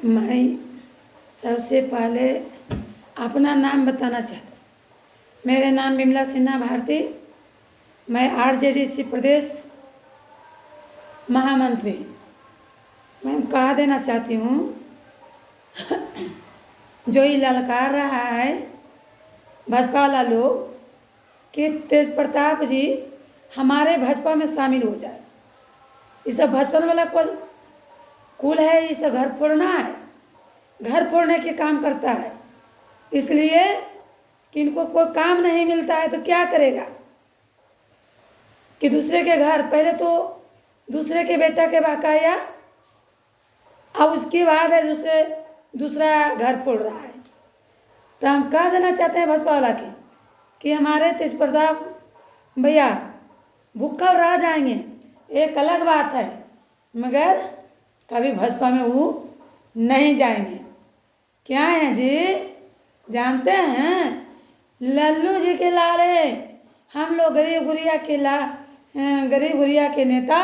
मैं सबसे पहले अपना नाम बताना चाहती। मेरा नाम विमला सिन्हा भारती। मैं आरजेडीसी प्रदेश महामंत्री। मैं कह देना चाहती हूँ जो ये ललकार रहा है भाजपा वाला लोग कि तेज प्रताप जी हमारे भाजपा में शामिल हो जाए। ये सब भाजपा वाला को कुल है, ये सब घर फोड़ना है, घर फोड़ने के काम करता है। इसलिए कि इनको कोई काम नहीं मिलता है तो क्या करेगा कि दूसरे के घर, पहले तो दूसरे के बेटा के बकाया, अब उसके बाद है दूसरा घर फोड़ रहा है। तो हम कह देना चाहते हैं भाजपा वाला के कि हमारे तेज प्रताप भैया भूखल रह जाएंगे, एक अलग बात है, मगर कभी भाजपा में वो नहीं जाएंगे। क्या है जी, जानते हैं लल्लू जी के लाले हम लोग गरीब गुरिया के नेता,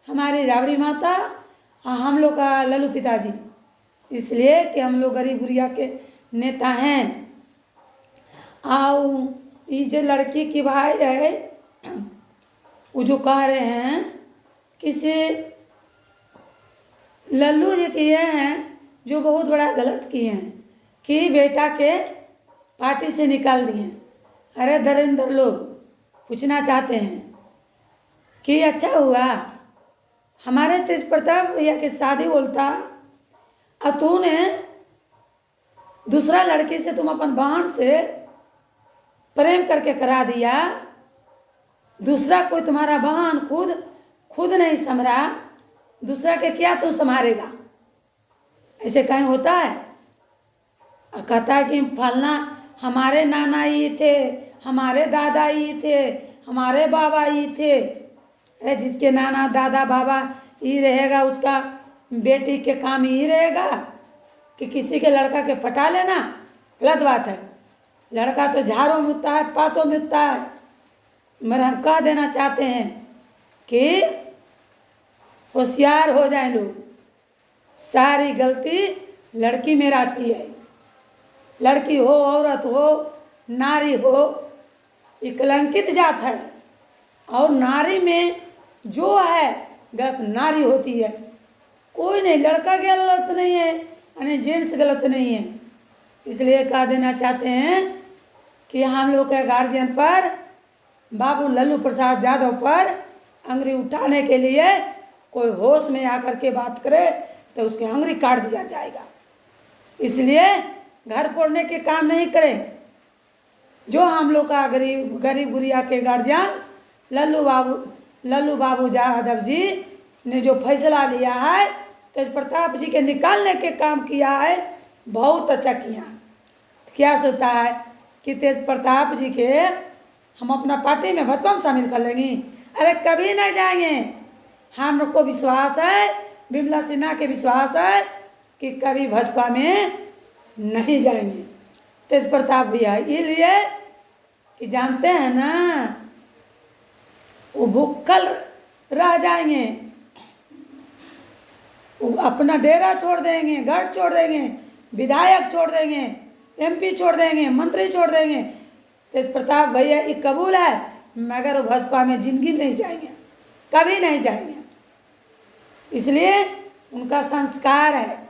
हमारी राबड़ी माता और हम लोग का लल्लू पिताजी, इसलिए कि हम लोग गरीब गुरिया के नेता हैं। और ये जो लड़की की भाई है वो जो कह रहे हैं किसी लल्लू जी किए हैं जो बहुत बड़ा गलत किए हैं कि बेटा के पार्टी से निकाल दिए। अरे दरिंदर लोग पूछना चाहते हैं कि अच्छा हुआ हमारे तेज प्रताप भैया की शादी बोलता और तूने दूसरा लड़की से तुम अपन बहन से प्रेम करके करा दिया। दूसरा कोई तुम्हारा बहन खुद नहीं संभरा, दूसरा के क्या तू संभालेगा? ऐसे कहीं होता है? कहता है कि फलना हमारे नाना ये थे, हमारे दादा ये थे, हमारे बाबा ये थे। अरे जिसके नाना दादा बाबा ये रहेगा उसका बेटी के काम ही रहेगा कि किसी के लड़का के पटा लेना? गलत बात है। लड़का तो झाड़ों में उठता है, पातों में उठता है। मगर हम कह देना चाहते हैं कि होशियार हो जाए लोग। सारी गलती लड़की में रहती है। लड़की हो, औरत हो, नारी हो, ये कलंकित जात है। और नारी में जो है गलत नारी होती है। कोई नहीं, लड़का गलत नहीं है यानी जेंट्स गलत नहीं है। इसलिए कह देना चाहते हैं कि हम लोग के गार्जियन पर, बाबू लल्लू प्रसाद यादव पर अंगुली उठाने के लिए कोई होश में आकर के बात करे तो उसकी अंगुली काट दिया जाएगा। इसलिए घर फोड़ने के काम नहीं करें। जो हम लोग का गरीब गुरिया के गार्जियन लल्लू बाबू यादव जी ने जो फैसला लिया है, तेज प्रताप जी के निकालने के काम किया है, बहुत अच्छा किया। क्या सोचता है कि तेज प्रताप जी के हम अपना पार्टी में भाजपा में शामिल कर लेंगे? अरे कभी नहीं जाएंगे। हम लोग को विश्वास है, विमला सिन्हा के विश्वास है कि कभी भाजपा में नहीं जाएंगे तेज प्रताप भैया। इसलिए कि जानते हैं ना वो भूखल रह जाएंगे, वो अपना डेरा छोड़ देंगे, घर छोड़ देंगे, विधायक छोड़ देंगे, एमपी छोड़ देंगे, मंत्री छोड़ देंगे। तेज प्रताप भैया ये कबूल है, मगर वो भाजपा में जिंदगी नहीं जाएंगे, कभी नहीं जाएंगे। इसलिए उनका संस्कार है।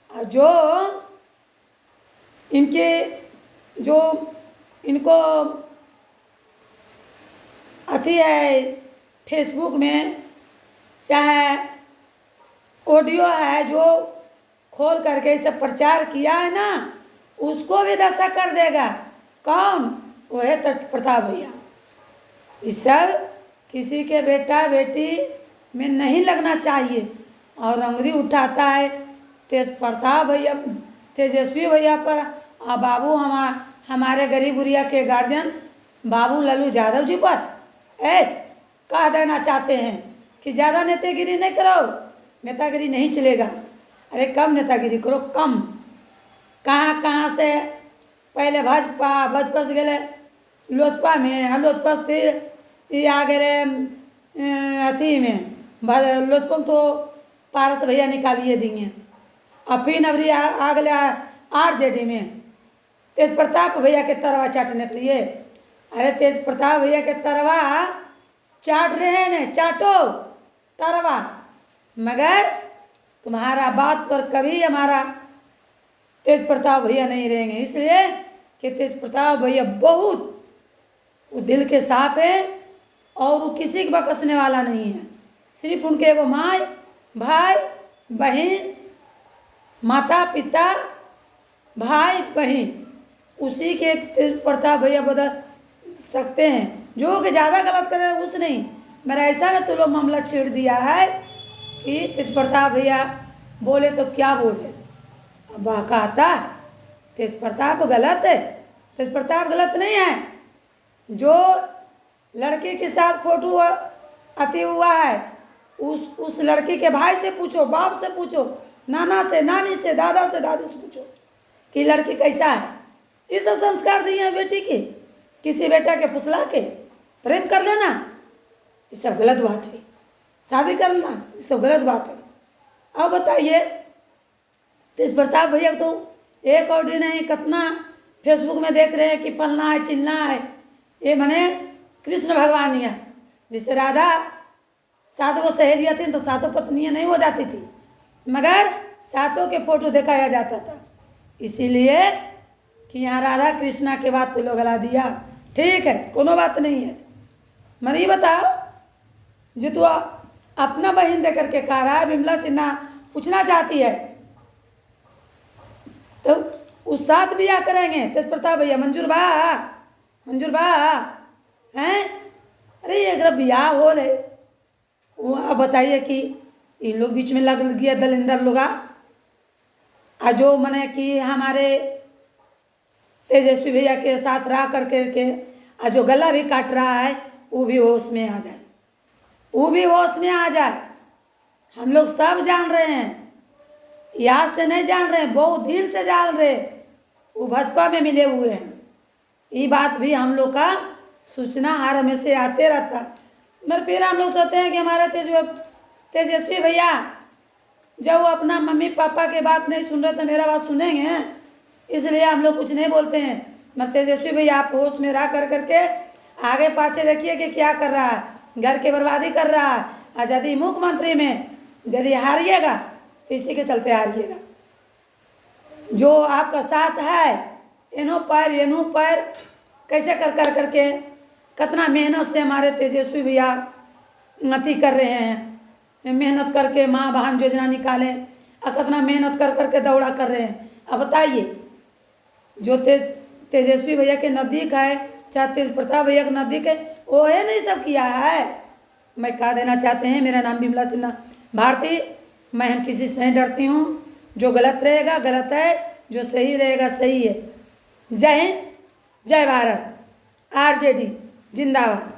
और इनको अति है फेसबुक में, चाहे ऑडियो है जो खोल करके इसे प्रचार किया है ना, उसको भी दशा कर देगा। कौन? वो है तेज प्रताप भैया। इस सब किसी के बेटा बेटी में नहीं लगना चाहिए। और अंगुली उठाता है तेज प्रताप भैया, तेजस्वी भैया पर और बाबू हमारे गरीब गुरिया के गार्जियन बाबू लल्लू यादव जी पर कह देना चाहते हैं कि ज़्यादा नेतागिरी नहीं करो, नेतागिरी नहीं चलेगा। अरे कम नेतागिरी करो, कम। कहाँ से पहले भाजपा से गए लोजपा में, लोजपा से फिर ये आ गए अथी में, लोजपा में तो पारस भैया निकालिए दिए। और फिर अबरी आ गए आरजेडी में तेज प्रताप भैया के तरवा चाटने के लिए। अरे तेज प्रताप भैया के तरवा चाट रहे हैं न, चाटो तरवा, मगर तुम्हारा बात पर कभी हमारा तेज प्रताप भैया नहीं रहेंगे, इसलिए कि तेज प्रताप भैया बहुत वो दिल के साफ है और वो किसी को बकसने वाला नहीं है। सिर्फ उनके एगो माँ, भाई बहन, माता पिता, भाई बहन, उसी के तेज प्रताप भैया बदल सकते हैं। जो कि ज़्यादा गलत करे उस नहीं, मेरा ऐसा ना तो लोग मामला छेड़ दिया है कि तेज प्रताप भैया बोले तो क्या बोले। अब वह कहता तेज प्रताप गलत है, तेज प्रताप गलत नहीं है। जो लड़की के साथ फोटो अति हुआ है उस लड़की के भाई से पूछो, बाप से पूछो, नाना से, नानी से, दादा से, दादी से पूछो कि लड़की कैसा है। ये सब संस्कार दिए हैं बेटी के, किसी बेटा के फुसला के प्रेम कर लेना ये सब गलत बात है, शादी करना ये सब गलत बात है। अब बताइए तेज प्रताप भैया तो एक और दिन नहीं कितना फेसबुक में देख रहे हैं कि फलना है चिलना है, ये मने कृष्ण भगवान है। जिससे राधा 7 गो सहेलियाँ थी तो 7 पत्नियाँ नहीं हो जाती थी, मगर 7 के फोटो दिखाया जाता था, इसीलिए कि यहाँ राधा कृष्णा के बाद तो लोग गला दिया। ठीक है, कोनो बात नहीं है। मगर ये बताओ जो तू अपना बहन दे करके कह रहा है, विमला सिन्हा पूछना चाहती है तो उस साथ भी करेंगे तेज प्रताप भैया, मंजूर बा हैं। अरे ये अगर ब्याह हो रहे वो आप बताइए कि इन लोग बीच में लग गया दलिंदर लोग आ जो मने कि हमारे तेजस्वी भैया के साथ रह करके आ जो गला भी काट रहा है वो भी होश में आ जाए, वो भी होश में आ जाए। हम लोग सब जान रहे हैं, याद से नहीं जान रहे हैं, बहुत दिन से जान रहे, वो भाजपा में मिले हुए हैं। ये बात भी हम लोग का सूचना हर हमेशा आते रहता, मगर फिर हम लोग सोचते हैं कि हमारे तेजस्वी भैया जब वो अपना मम्मी पापा के बात नहीं सुन रहे तो मेरा बात सुनेंगे, इसलिए हम लोग कुछ नहीं बोलते हैं। मगर तेजस्वी भैया आप होश में रह करके आगे पाछे देखिए कि क्या कर रहा है, घर की बर्बादी कर रहा है। और यदि मुख्यमंत्री में यदि हारिएगा तो इसी के चलते हारिएगा। जो आपका साथ है एनो पैर कैसे कर करके कितना मेहनत से हमारे तेजस्वी भैया अति कर रहे हैं, मेहनत करके माँ बहन योजना निकाले और कितना मेहनत कर करके दौड़ा कर रहे हैं। अब बताइए जो तेजस्वी भैया के नज़दीक है, चाहे तेज प्रताप भैया के नज़दीक है, वो है नहीं सब किया है। मैं कह देना चाहते हैं, मेरा नाम विमला सिन्हा भारती, मैं हम किसी से नहीं डरती हूँ। जो गलत रहेगा गलत है, जो सही रहेगा सही है। जय हिंद, जय भारत, आरजेडी जिंदाबाद।